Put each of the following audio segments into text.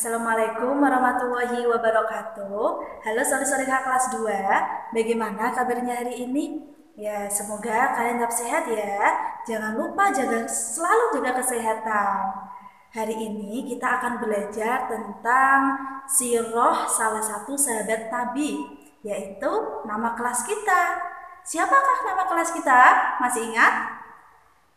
Assalamualaikum warahmatullahi wabarakatuh. Halo sore-sore kelas 2. Bagaimana kabarnya hari ini? Ya, semoga kalian tetap sehat ya. Jangan lupa selalu jaga kesehatan. Hari ini kita akan belajar tentang sirah salah satu sahabat Nabi, yaitu nama kelas kita. Siapakah nama kelas kita? Masih ingat?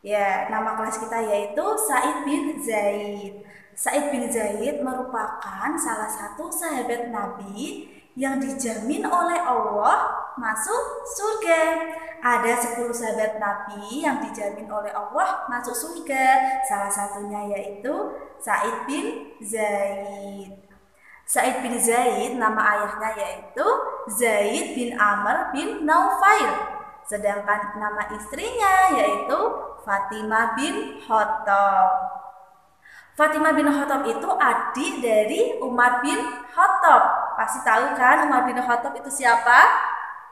Ya, nama kelas kita yaitu Sa'id bin Zaid. Sa'id bin Zaid merupakan salah satu sahabat Nabi yang dijamin oleh Allah masuk surga. Ada 10 sahabat Nabi yang dijamin oleh Allah masuk surga. Salah satunya yaitu Sa'id bin Zaid. Sa'id bin Zaid nama ayahnya yaitu Zaid bin Amr bin Naufail. Sedangkan nama istrinya yaitu Fatimah bin Khattab. Fatimah bin Khattab itu adik dari Umar bin Khattab. Pasti tahu kan Umar bin Khattab itu siapa?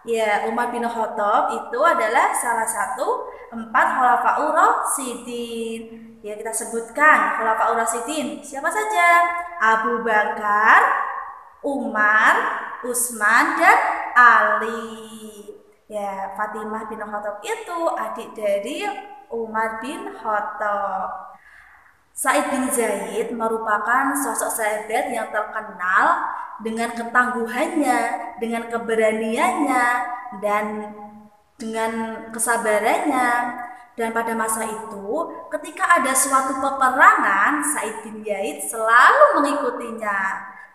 Ya, Umar bin Khattab itu adalah salah satu 4 Khulafaur Rasyidin. Ya, kita sebutkan Khulafaur Rasyidin. Siapa saja? Abu Bakar, Umar, Utsman, dan Ali. Ya, Fatimah bin Khattab itu adik dari Umar bin Khattab. Sa'id bin Zaid merupakan sosok sahabat yang terkenal dengan ketangguhannya, dengan keberaniannya, dan dengan kesabarannya. Dan pada masa itu, ketika ada suatu peperangan, Sa'id bin Zaid selalu mengikutinya.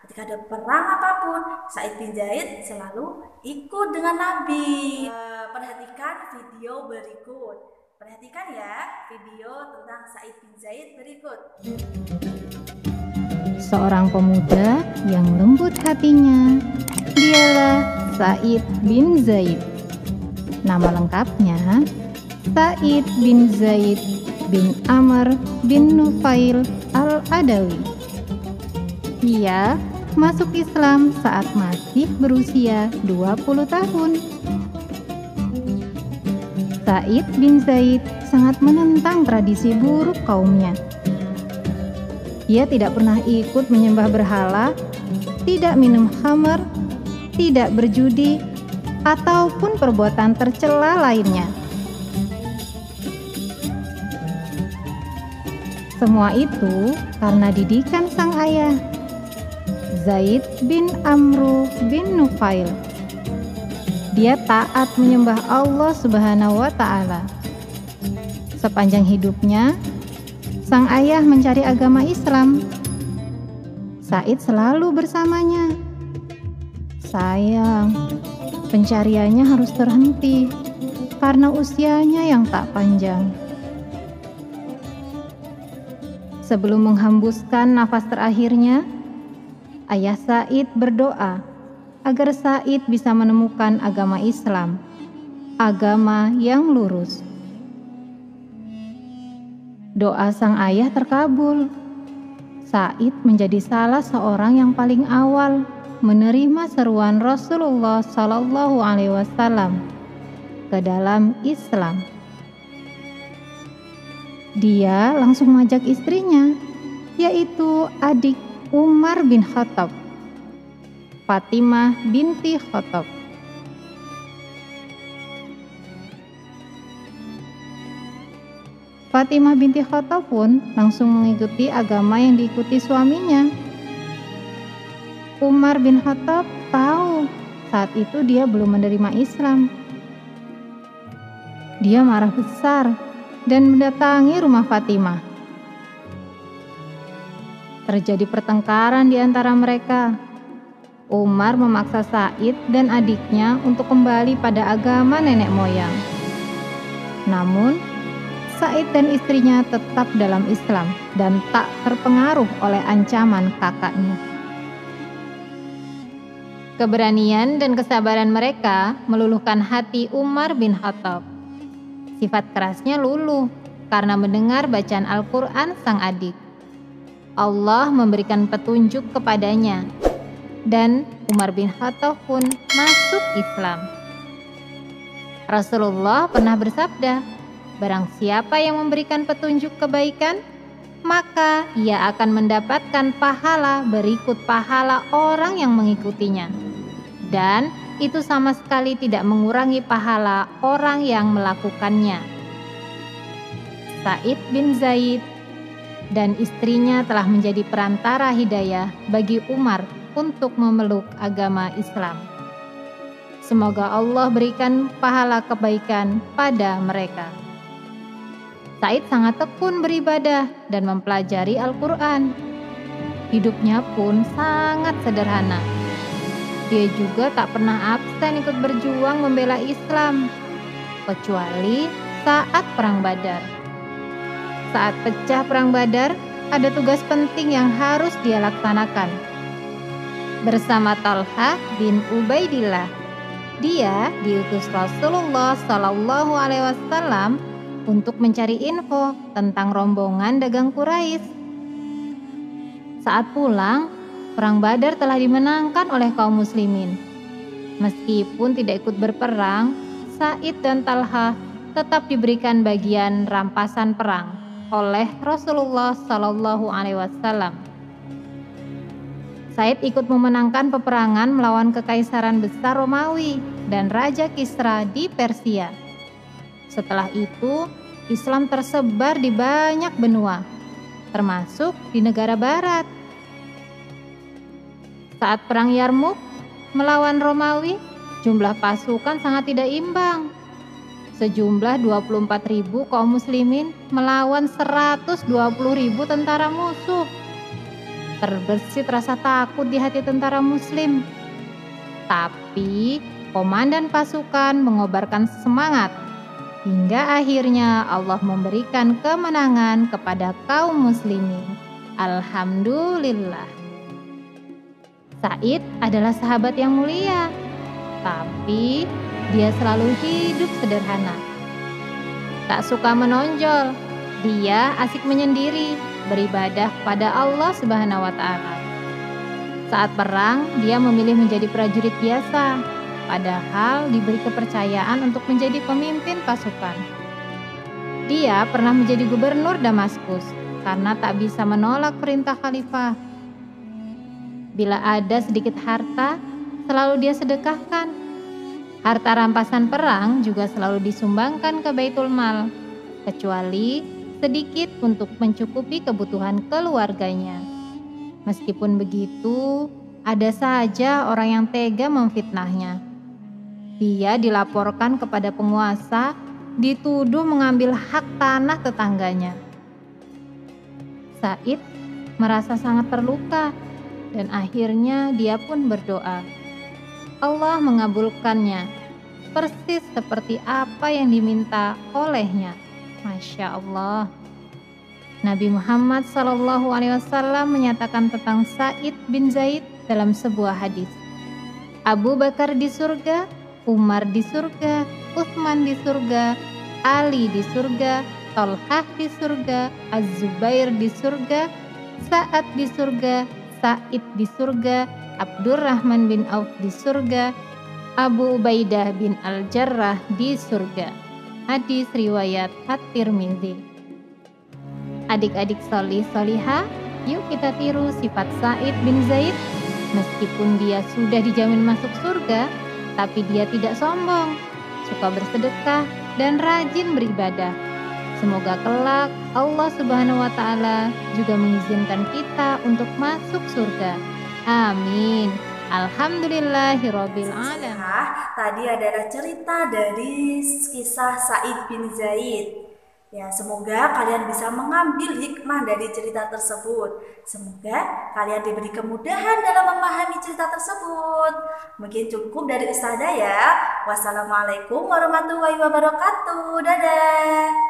Ketika ada perang apapun, Sa'id bin Zaid selalu ikut dengan Nabi. Perhatikan video berikut. Perhatikan ya video tentang Sa'id bin Zaid berikut. Seorang pemuda yang lembut hatinya, dialah Sa'id bin Zaid. Nama lengkapnya Sa'id bin Zaid bin Amr bin Nufail al-Adawi. Ia masuk Islam saat masih berusia 20 tahun. Sa'id bin Zaid sangat menentang tradisi buruk kaumnya. Ia tidak pernah ikut menyembah berhala, tidak minum khamar, tidak berjudi, ataupun perbuatan tercela lainnya. Semua itu karena didikan sang ayah, Zaid bin Amru bin Nufail. Dia taat menyembah Allah Subhanahu wa Ta'ala. Sepanjang hidupnya, sang ayah mencari agama Islam. Sa'id selalu bersamanya. Sayang, pencariannya harus terhenti karena usianya yang tak panjang. Sebelum menghembuskan nafas terakhirnya, ayah Sa'id berdoa agar Sa'id bisa menemukan agama Islam, agama yang lurus. Doa sang ayah terkabul. Sa'id menjadi salah seorang yang paling awal menerima seruan Rasulullah Shallallahu Alaihi Wasallam ke dalam Islam. Dia langsung mengajak istrinya, yaitu adik Umar bin Khattab, Fatimah binti Khattab. Fatimah binti Khattab pun langsung mengikuti agama yang diikuti suaminya. Umar bin Khattab tahu saat itu dia belum menerima Islam. Dia marah besar dan mendatangi rumah Fatimah. Terjadi pertengkaran di antara mereka. Umar memaksa Sa'id dan adiknya untuk kembali pada agama nenek moyang. Namun, Sa'id dan istrinya tetap dalam Islam dan tak terpengaruh oleh ancaman kakaknya. Keberanian dan kesabaran mereka meluluhkan hati Umar bin Khattab. Sifat kerasnya luluh karena mendengar bacaan Al-Quran sang adik. Allah memberikan petunjuk kepadanya, dan Umar bin Khattab pun masuk Islam. Rasulullah pernah bersabda, barang siapa yang memberikan petunjuk kebaikan, maka ia akan mendapatkan pahala berikut pahala orang yang mengikutinya. Dan itu sama sekali tidak mengurangi pahala orang yang melakukannya. Sa'id bin Zaid dan istrinya telah menjadi perantara hidayah bagi Umar untuk memeluk agama Islam. Semoga Allah berikan pahala kebaikan pada mereka. Sa'id sangat tekun beribadah dan mempelajari Al-Quran. Hidupnya pun sangat sederhana. Dia juga tak pernah absen ikut berjuang membela Islam, kecuali saat Perang Badar. Saat pecah Perang Badar, ada tugas penting yang harus dia laksanakan. Bersama Talha bin Ubaidillah, dia diutus Rasulullah Shallallahu Alaihi Wasallam untuk mencari info tentang rombongan dagang Quraisy. Saat pulang, Perang Badar telah dimenangkan oleh kaum muslimin. Meskipun tidak ikut berperang, Sa'id dan Talha tetap diberikan bagian rampasan perang oleh Rasulullah Shallallahu Alaihi Wasallam. Sa'id ikut memenangkan peperangan melawan Kekaisaran Besar Romawi dan Raja Kisra di Persia. Setelah itu, Islam tersebar di banyak benua, termasuk di negara barat. Saat Perang Yarmuk melawan Romawi, jumlah pasukan sangat tidak imbang. Sejumlah 24.000 kaum muslimin melawan 120.000 tentara musuh. Terbersit rasa takut di hati tentara muslim. Tapi komandan pasukan mengobarkan semangat hingga akhirnya Allah memberikan kemenangan kepada kaum muslimin. Alhamdulillah. Sa'id adalah sahabat yang mulia, tapi dia selalu hidup sederhana. Tak suka menonjol, dia asik menyendiri, beribadah pada Allah Subhanahu wa Ta'ala. Saat perang, dia memilih menjadi prajurit biasa, padahal diberi kepercayaan untuk menjadi pemimpin pasukan. Dia pernah menjadi gubernur Damaskus karena tak bisa menolak perintah khalifah. Bila ada sedikit harta, selalu dia sedekahkan. Harta rampasan perang juga selalu disumbangkan ke Baitul Mal, kecuali sedikit untuk mencukupi kebutuhan keluarganya. Meskipun begitu, ada saja orang yang tega memfitnahnya. Dia dilaporkan kepada penguasa, dituduh mengambil hak tanah tetangganya. Sa'id merasa sangat terluka dan akhirnya dia pun berdoa. Allah mengabulkannya, persis seperti apa yang diminta olehnya. Masya Allah. Nabi Muhammad SAW menyatakan tentang Sa'id bin Zaid dalam sebuah hadis. Abu Bakar di surga, Umar di surga, Utsman di surga, Ali di surga, Talhah di surga, Az-Zubair di surga, Sa'ad di surga, Sa'id di surga, Abdurrahman bin Auf di surga, Abu Ubaidah bin Al-Jarrah di surga. Hadis riwayat At-Tirmidzi. Adik-adik solih solihah, yuk kita tiru sifat Sa'id bin Zaid. Meskipun dia sudah dijamin masuk surga, tapi dia tidak sombong, suka bersedekah dan rajin beribadah. Semoga kelak Allah Subhanahu wa Ta'ala juga mengizinkan kita untuk masuk surga. Amin. Alhamdulillahirabbil alamin. Tadi adalah cerita dari kisah Sa'id bin Zaid. Ya, semoga kalian bisa mengambil hikmah dari cerita tersebut. Semoga kalian diberi kemudahan dalam memahami cerita tersebut. Mungkin cukup dari Ustazah ya. Wassalamualaikum warahmatullahi wabarakatuh. Dadah.